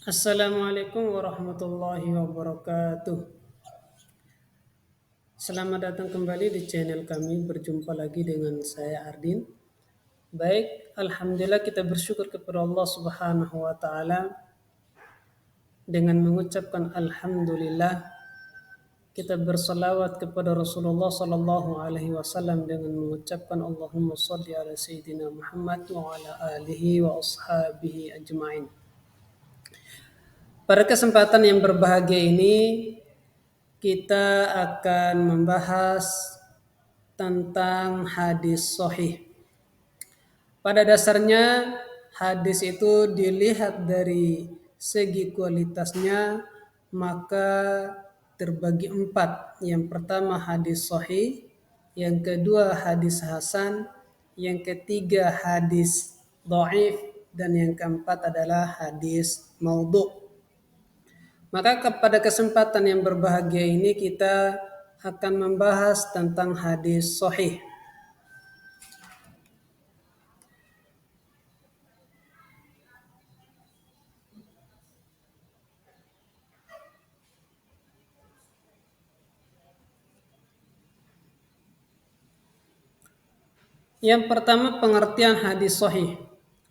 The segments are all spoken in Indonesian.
Assalamualaikum warahmatullahi wabarakatuh. Selamat datang kembali di channel kami. Berjumpa lagi dengan saya Ardin. Baik, alhamdulillah kita bersyukur kepada Allah Subhanahu wa taala dengan mengucapkan alhamdulillah. Kita bersalawat kepada Rasulullah sallallahu alaihi wasallam dengan mengucapkan Allahumma shalli ala sayyidina Muhammad wa ala alihi wa ashabihi ajmain. Pada kesempatan yang berbahagia ini kita akan membahas tentang hadis sahih. Pada dasarnya hadis itu dilihat dari segi kualitasnya maka terbagi empat. Yang pertama hadis sahih, yang kedua hadis hasan, yang ketiga hadis dhaif, dan yang keempat adalah hadis maudhu'. Maka pada kesempatan yang berbahagia ini kita akan membahas tentang hadis sahih. Yang pertama pengertian hadis sahih.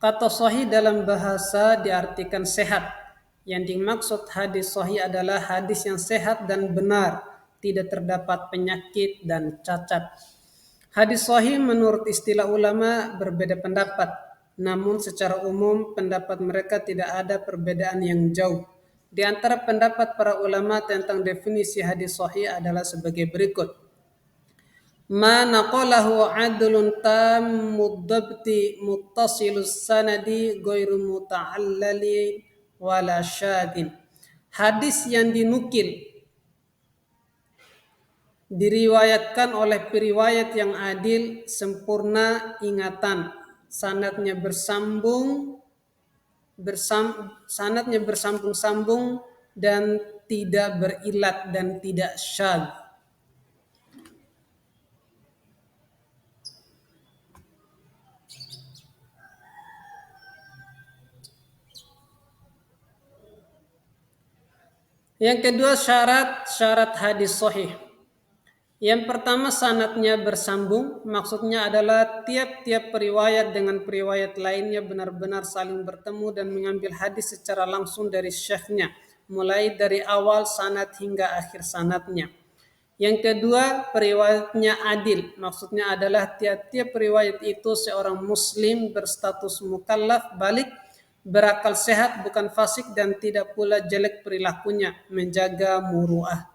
Kata sahih dalam bahasa diartikan sehat. Yang dimaksud hadis sahih adalah hadis yang sehat dan benar, tidak terdapat penyakit dan cacat. Hadis sahih menurut istilah ulama berbeda pendapat, namun secara umum pendapat mereka tidak ada perbedaan yang jauh. Di antara pendapat para ulama tentang definisi hadis sahih adalah sebagai berikut. Ma naqalahu adlun tammud dabti muttasilus sanadi ghairu muta'allali wala syadin. Hadis yang dinukil diriwayatkan oleh periwayat yang adil, sempurna ingatan, sanadnya bersambung-sambung dan tidak berilat dan tidak syadz. Yang kedua syarat hadis sahih. Yang pertama sanadnya bersambung, maksudnya adalah tiap-tiap periwayat dengan periwayat lainnya benar-benar saling bertemu dan mengambil hadis secara langsung dari syekhnya, mulai dari awal sanad hingga akhir sanadnya. Yang kedua periwayatnya adil, maksudnya adalah tiap-tiap periwayat itu seorang muslim berstatus mukallaf balik, berakal sehat, bukan fasik dan tidak pula jelek perilakunya, menjaga muruah.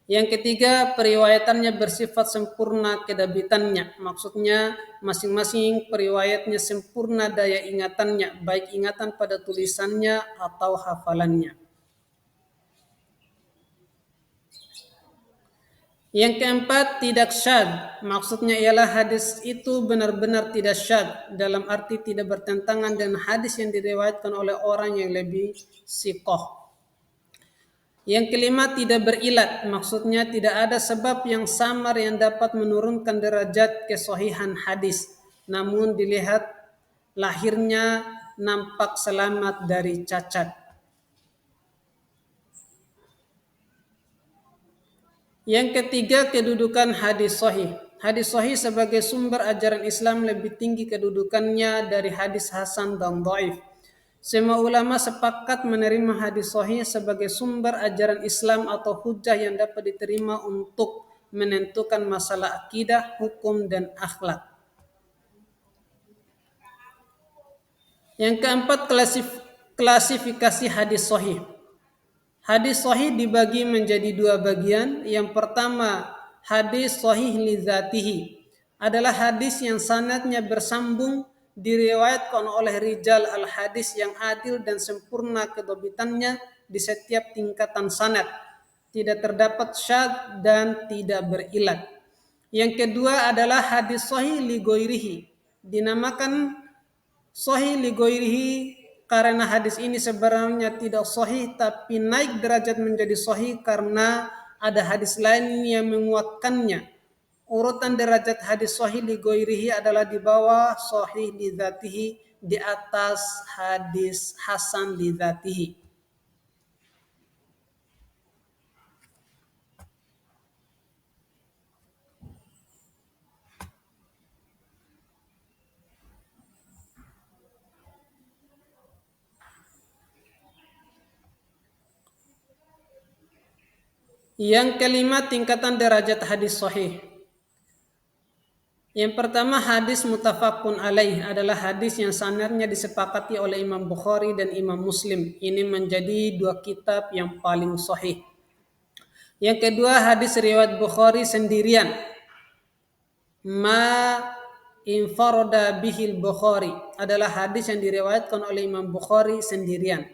Yang ketiga, periwayatannya bersifat sempurna kedabitannya. Maksudnya masing-masing periwayatnya sempurna daya ingatannya, baik ingatan pada tulisannya atau hafalannya. Yang keempat, tidak syadz. Maksudnya ialah hadis itu benar-benar tidak syadz, dalam arti tidak bertentangan dengan hadis yang diriwayatkan oleh orang yang lebih siqah. Yang kelima, tidak berilat, maksudnya tidak ada sebab yang samar yang dapat menurunkan derajat kesahihan hadis, namun dilihat lahirnya nampak selamat dari cacat. Yang ketiga, kedudukan hadis sahih. Hadis sahih sebagai sumber ajaran Islam lebih tinggi kedudukannya dari hadis hasan dan dhaif. Semua ulama sepakat menerima hadis sahih sebagai sumber ajaran Islam atau hujah yang dapat diterima untuk menentukan masalah akidah, hukum, dan akhlak. Yang keempat, klasifikasi hadis sahih. Hadis sahih dibagi menjadi dua bagian. Yang pertama, hadis sahih li dzatihi, adalah hadis yang sanadnya bersambung, diriwayatkan oleh rijal al-hadis yang adil dan sempurna kedobitannya di setiap tingkatan sanad, tidak terdapat syadz dan tidak berilat. Yang kedua adalah hadis sahih li ghairihi, dinamakan sahih li ghairihi karena hadis ini sebenarnya tidak sahih tapi naik derajat menjadi sahih karena ada hadis lain yang menguatkannya. Urutan derajat hadis sahih li ghairihi adalah di bawah sahih li dzatihi di atas hadis hasan li dzatihi. Yang kelima, tingkatan derajat hadis sahih. Yang pertama, hadis muttafaqun alaih adalah hadis yang sanadnya disepakati oleh Imam Bukhari dan Imam Muslim. Ini menjadi dua kitab yang paling sahih. Yang kedua, hadis riwayat Bukhari sendirian. Ma infarada bihil Bukhari adalah hadis yang diriwayatkan oleh Imam Bukhari sendirian.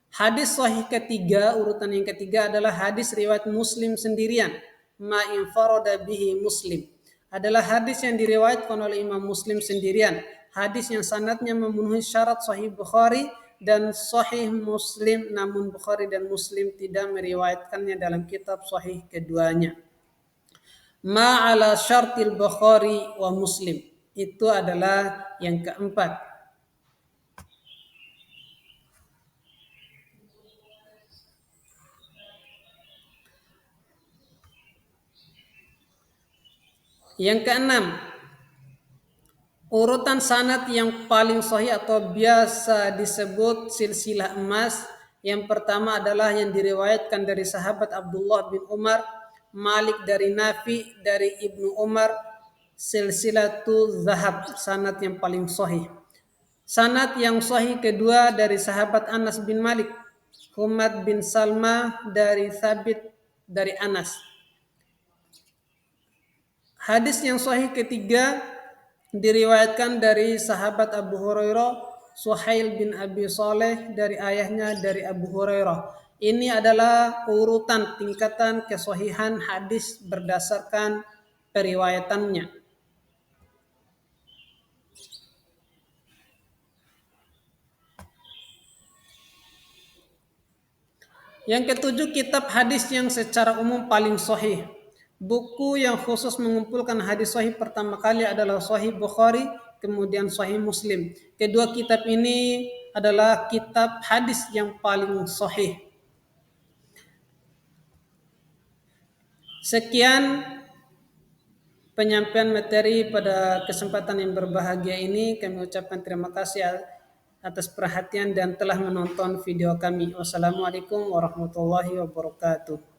Hadis sahih ketiga, urutan yang ketiga adalah hadis riwayat Muslim sendirian. Ma infarada bihi Muslim adalah hadis yang diriwayatkan oleh Imam Muslim sendirian. Hadis yang sanadnya memenuhi syarat sahih Bukhari dan sahih Muslim, namun Bukhari dan Muslim tidak meriwayatkannya dalam kitab sahih keduanya. Ma ala syartil Bukhari wa Muslim, itu adalah yang keempat. Yang keenam, urutan sanad yang paling sahih atau biasa disebut silsilah emas. Yang pertama adalah yang diriwayatkan dari sahabat Abdullah bin Umar, Malik dari Nafi, dari Ibnu Umar, silsilatu zahab, sanad yang paling sahih. Sanad yang sahih kedua dari sahabat Anas bin Malik, Humad bin Salma dari Thabit dari Anas. Hadis yang sahih ketiga diriwayatkan dari sahabat Abu Hurairah, Suhail bin Abi Saleh dari ayahnya dari Abu Hurairah. Ini adalah urutan tingkatan kesahihan hadis berdasarkan periwayatannya. Yang ketujuh, kitab hadis yang secara umum paling sahih. Buku yang khusus mengumpulkan hadis sahih pertama kali adalah Sahih Bukhari, kemudian Sahih Muslim. Kedua kitab ini adalah kitab hadis yang paling sahih. Sekian penyampaian materi pada kesempatan yang berbahagia ini. Kami ucapkan terima kasih atas perhatian dan telah menonton video kami. Wassalamualaikum warahmatullahi wabarakatuh.